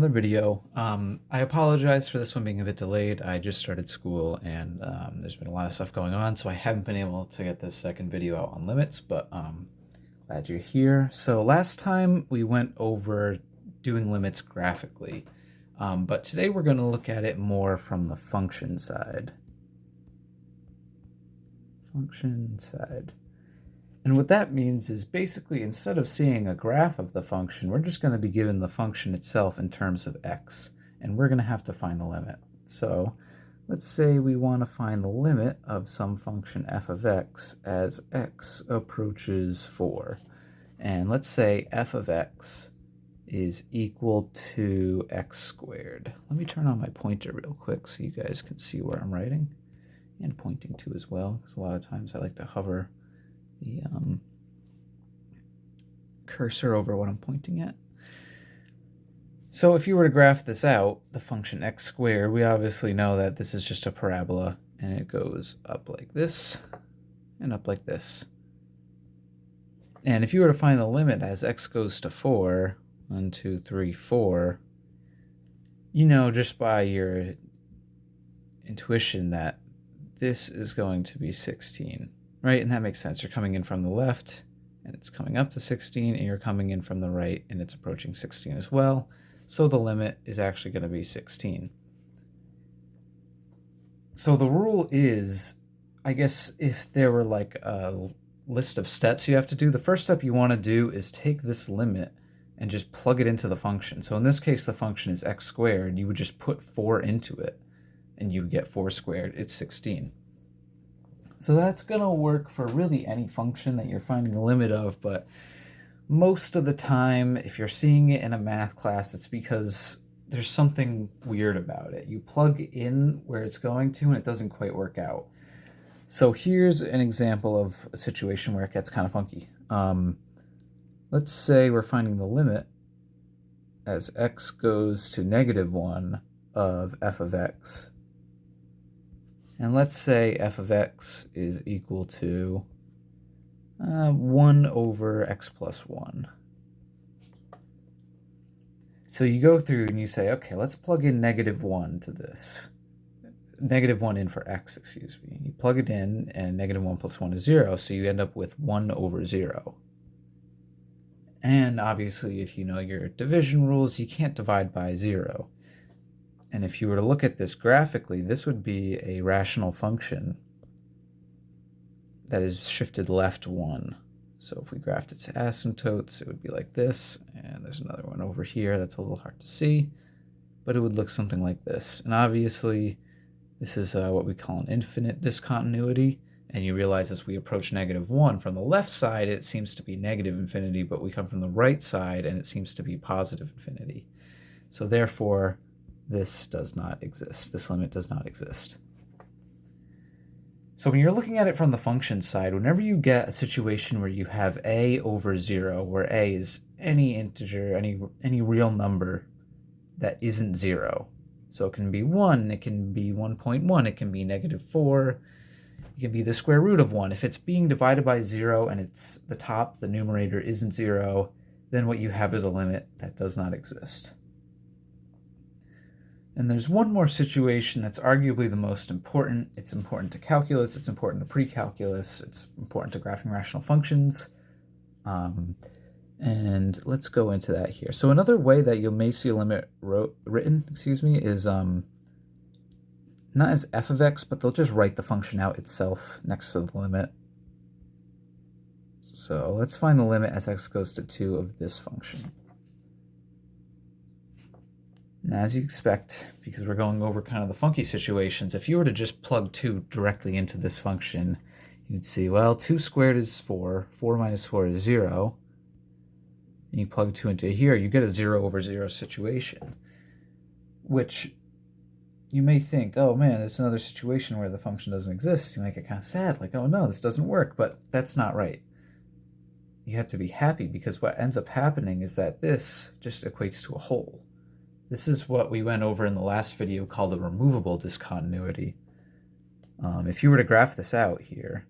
another video. I apologize for this one being a bit delayed. I just started school and there's been a lot of stuff going on, so I haven't been able to get this second video out on limits, but glad you're here. So last time we went over doing limits graphically, but today we're going to look at it more from the function side. And what that means is basically instead of seeing a graph of the function, we're just going to be given the function itself in terms of x, and we're going to have to find the limit. So let's say we want to find the limit of some function f of x as x approaches 4. And let's say f of x is equal to x squared. Let me turn on my pointer real quick so you guys can see where I'm writing and pointing to as well, because a lot of times I like to hover the cursor over what I'm pointing at. So if you were to graph this out, the function x squared, we obviously know that this is just a parabola and it goes up like this and up like this. And if you were to find the limit as x goes to 4, 1, 2, 3, 4, you know just by your intuition that this is going to be 16. Right, and that makes sense. You're coming in from the left, and it's coming up to 16, and you're coming in from the right, and it's approaching 16 as well. So the limit is actually going to be 16. So the rule is, I guess if there were like a list of steps you have to do, the first step you want to do is take this limit and just plug it into the function. So in this case, the function is x squared. You would just put 4 into it, and you would get 4 squared. It's 16. So that's going to work for really any function that you're finding the limit of, but most of the time, if you're seeing it in a math class, it's because there's something weird about it. You plug in where it's going to, and it doesn't quite work out. So here's an example of a situation where it gets kind of funky. Let's say we're finding the limit as x goes to -1 of f of x. And let's say f of x is equal to 1 over x plus 1. So you go through and you say, okay, let's plug in -1 to this. -1 in for x, excuse me. You plug it in, and -1 plus 1 is 0, so you end up with 1 over 0. And obviously, if you know your division rules, you can't divide by 0. And if you were to look at this graphically, this would be a rational function that is shifted left 1. So if we graphed its asymptotes, it would be like this. And there's another one over here that's a little hard to see, but it would look something like this. And obviously, this is what we call an infinite discontinuity. And you realize as we approach -1, from the left side, it seems to be negative infinity, but we come from the right side, and it seems to be positive infinity. So therefore, this does not exist. This limit does not exist. So when you're looking at it from the function side, whenever you get a situation where you have a over 0, where a is any integer, any real number that isn't 0. So it can be 1, it can be 1.1, it can be -4, it can be the square root of 1. If it's being divided by 0 and it's the top, the numerator isn't 0, then what you have is a limit that does not exist. And there's one more situation that's arguably the most important. It's important to calculus, it's important to pre-calculus, it's important to graphing rational functions. And let's go into that here. So another way that you may see a limit written, is not as f of x, but they'll just write the function out itself next to the limit. So let's find the limit as x goes to 2 of this function. Now, as you expect, because we're going over kind of the funky situations, if you were to just plug 2 directly into this function, you'd see, well, 2 squared is 4, 4 minus 4 is 0, and you plug 2 into here, you get a 0 over 0 situation, which you may think, oh man, it's another situation where the function doesn't exist. You might get kind of sad, like, oh no, this doesn't work, but that's not right. You have to be happy, because what ends up happening is that this just equates to a whole. This is what we went over in the last video called a removable discontinuity. If you were to graph this out here,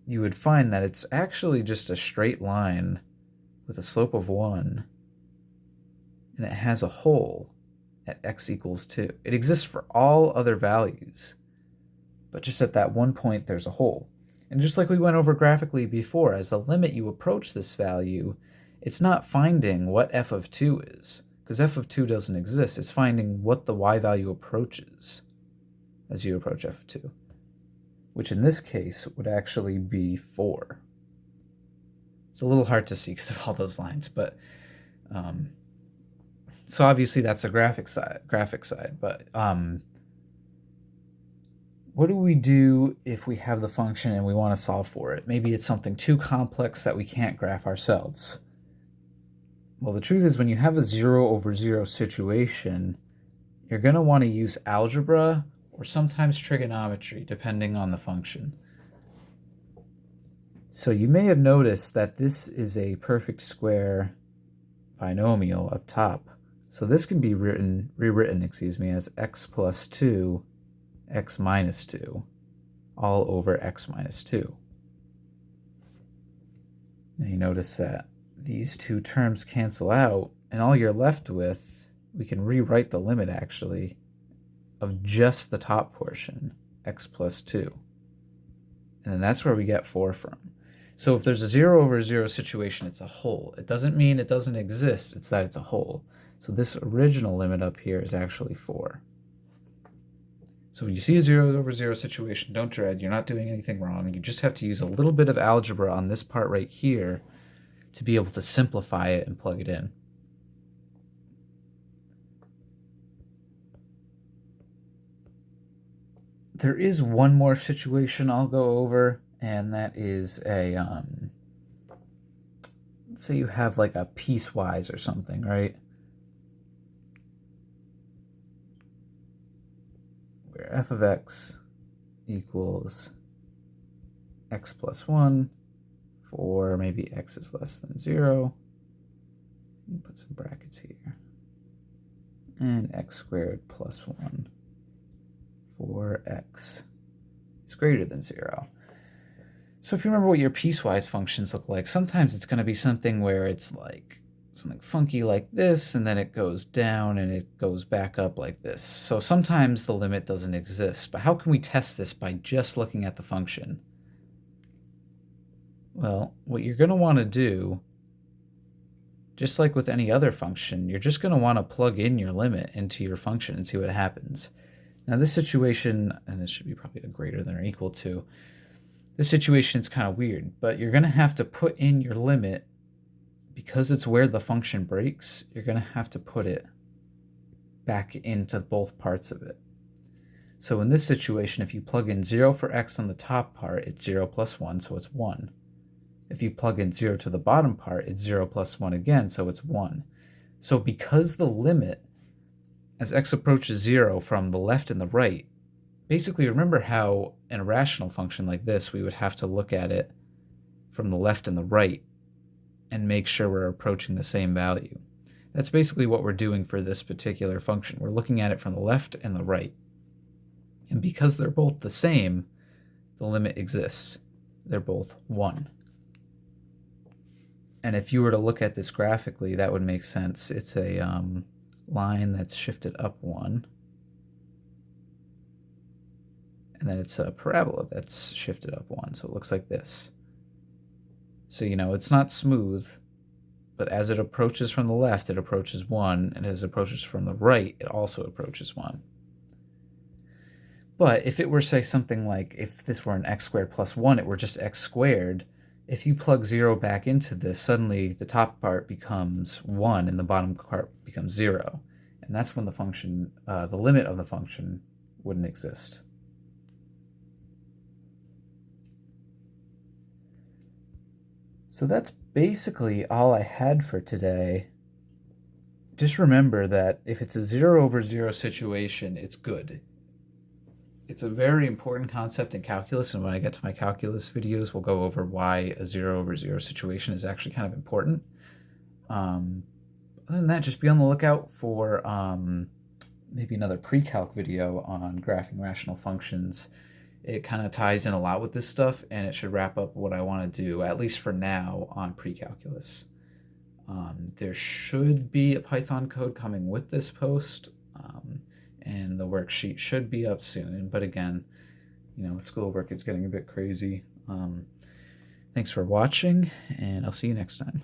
you would find that it's actually just a straight line with a slope of 1, and it has a hole at x equals 2. It exists for all other values, but just at that one point there's a hole. And just like we went over graphically before, as the limit you approach this value, it's not finding what f of 2 is, because f of 2 doesn't exist. It's finding what the y value approaches as you approach f of 2, which in this case would actually be 4. It's a little hard to see because of all those lines, but so obviously that's the graphic side. But what do we do if we have the function and we want to solve for it? Maybe it's something too complex that we can't graph ourselves. Well, the truth is, when you have a 0 over 0 situation, you're going to want to use algebra or sometimes trigonometry, depending on the function. So you may have noticed that this is a perfect square binomial up top. So this can be rewritten as x plus 2, x minus 2, all over x minus 2. Now you notice that these two terms cancel out, and all you're left with, we can rewrite the limit actually, of just the top portion, x plus 2. And then that's where we get 4 from. So if there's a 0 over 0 situation, it's a hole. It doesn't mean it doesn't exist, it's that it's a hole. So this original limit up here is actually 4. So when you see a 0 over 0 situation, don't dread, you're not doing anything wrong. You just have to use a little bit of algebra on this part right here to be able to simplify it and plug it in. There is one more situation I'll go over, and that is a, let's say you have like a piecewise or something, right? Where f of x equals x plus 1 for maybe x is less than 0. Put some brackets here. And x squared plus 1 for x is greater than 0. So if you remember what your piecewise functions look like, sometimes it's going to be something where it's like something funky like this, and then it goes down and it goes back up like this. So sometimes the limit doesn't exist. But how can we test this by just looking at the function? Well, what you're going to want to do, just like with any other function, you're just going to want to plug in your limit into your function and see what happens. Now this situation, and this should be probably a greater than or equal to, this situation is kind of weird, but you're going to have to put in your limit, because it's where the function breaks, you're going to have to put it back into both parts of it. So in this situation, if you plug in 0 for x on the top part, it's 0 plus 1, so it's 1. If you plug in 0 to the bottom part, it's 0 plus 1 again, so it's 1. So because the limit, as x approaches 0 from the left and the right, basically remember how in a rational function like this, we would have to look at it from the left and the right and make sure we're approaching the same value. That's basically what we're doing for this particular function. We're looking at it from the left and the right. And because they're both the same, the limit exists. They're both 1. And if you were to look at this graphically, that would make sense. It's a line that's shifted up 1. And then it's a parabola that's shifted up 1. So it looks like this. So, it's not smooth, but as it approaches from the left, it approaches 1, and as it approaches from the right, it also approaches 1. But if it were, say, something like, if this were an x squared plus 1, it were just x squared, if you plug 0 back into this, suddenly the top part becomes 1 and the bottom part becomes 0. And that's when the function, the limit of the function wouldn't exist. So that's basically all I had for today. Just remember that if it's a 0 over 0 situation, it's good. It's a very important concept in calculus, and when I get to my calculus videos, we'll go over why a 0 over 0 situation is actually kind of important. Other than that, just be on the lookout for maybe another pre-calc video on graphing rational functions. It kind of ties in a lot with this stuff, and it should wrap up what I want to do, at least for now, on pre-calculus. There should be a Python code coming with this post, and the worksheet should be up soon. But again, with schoolwork, it's getting a bit crazy. Thanks for watching, and I'll see you next time.